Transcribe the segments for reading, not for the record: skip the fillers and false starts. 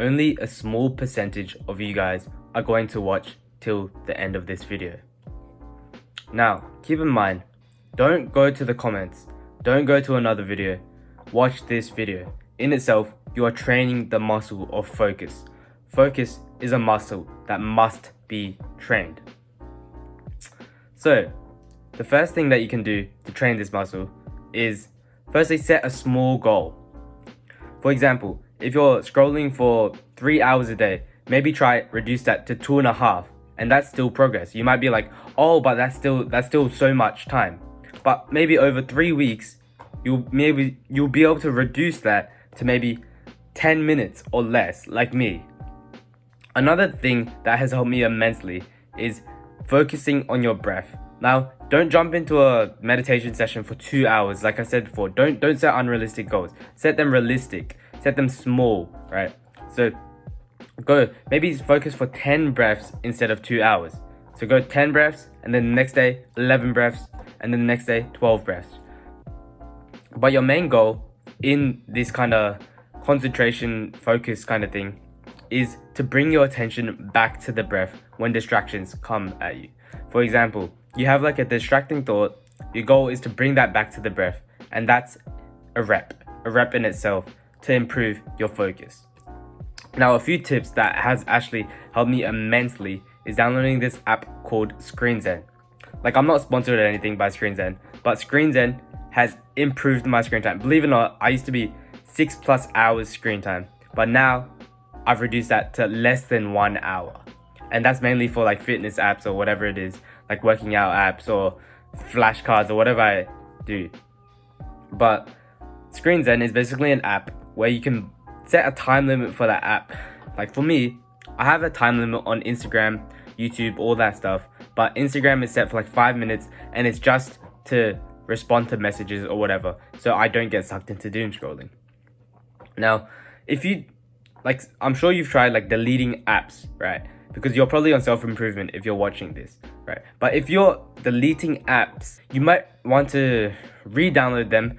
only a small percentage of you guys are going to watch till the end of this video. Now, keep in mind, don't go to the comments, don't go to another video, watch this video. In itself, you are training the muscle of focus. Focus is a muscle that must be trained. So, the first thing that you can do to train this muscle is firstly set a small goal. For example, if you're scrolling for 3 hours a day, maybe try reduce that to 2.5, and that's still progress. You might be like, oh, but that's still so much time. But maybe over 3 weeks, you'll be able to reduce that to maybe 10 minutes or less, like me. Another thing that has helped me immensely is focusing on your breath. Now, don't jump into a meditation session for 2 hours. Like I said before, don't set unrealistic goals. Set them realistic. Set them small, right? So maybe focus for 10 breaths instead of 2 hours. So go 10 breaths, and then the next day 11 breaths, and then the next day 12 breaths. But your main goal in this kind of concentration focus kind of thing is to bring your attention back to the breath when distractions come at you. For example, you have like a distracting thought, your goal is to bring that back to the breath, and that's a rep in itself to improve your focus. Now, a few tips that has actually helped me immensely is downloading this app called ScreenZen. Like, I'm not sponsored or anything by ScreenZen, but ScreenZen has improved my screen time. Believe it or not, I used to be 6+ hours screen time, but now I've reduced that to less than 1 hour. And that's mainly for like fitness apps or whatever it is, like working out apps or flashcards or whatever I do. But ScreenZen is basically an app where you can set a time limit for that app. Like for me, I have a time limit on Instagram, YouTube, all that stuff. But Instagram is set for like 5 minutes, and it's just to respond to messages or whatever, so I don't get sucked into doom scrolling. Now, if you like, I'm sure you've tried like deleting apps, right? Because you're probably on self-improvement if you're watching this, right? But if you're deleting apps, you might want to re-download them,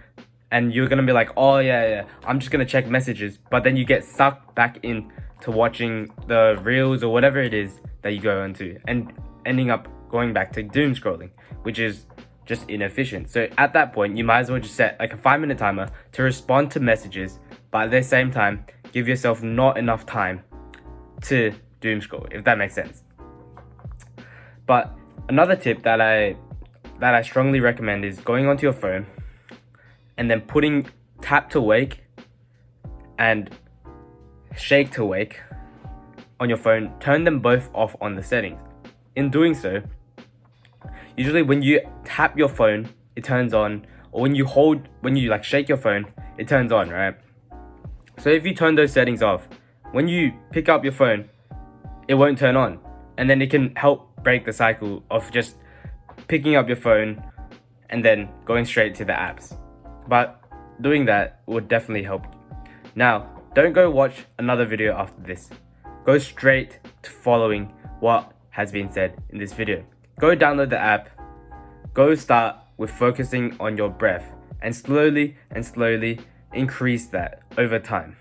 and you're gonna be like, oh yeah, I'm just gonna check messages, but then you get sucked back in to watching the reels or whatever it is that you go into, and ending up going back to doom scrolling, which is just inefficient. So at that point, you might as well just set like a 5-minute timer to respond to messages, but at the same time, give yourself not enough time to doom scroll, if that makes sense. But another tip that I strongly recommend is going onto your phone and then putting tap to wake and shake to wake on your phone. Turn them both off on the settings. In doing so, usually when you tap your phone, it turns on, or when you like shake your phone, it turns on, right? So if you turn those settings off, when you pick up your phone, it won't turn on, and then it can help break the cycle of just picking up your phone and then going straight to the apps. But doing that would definitely help you. Now, don't go watch another video after this. Go straight to following what has been said in this video. Go download the app. Go start with focusing on your breath, and slowly increase that over time.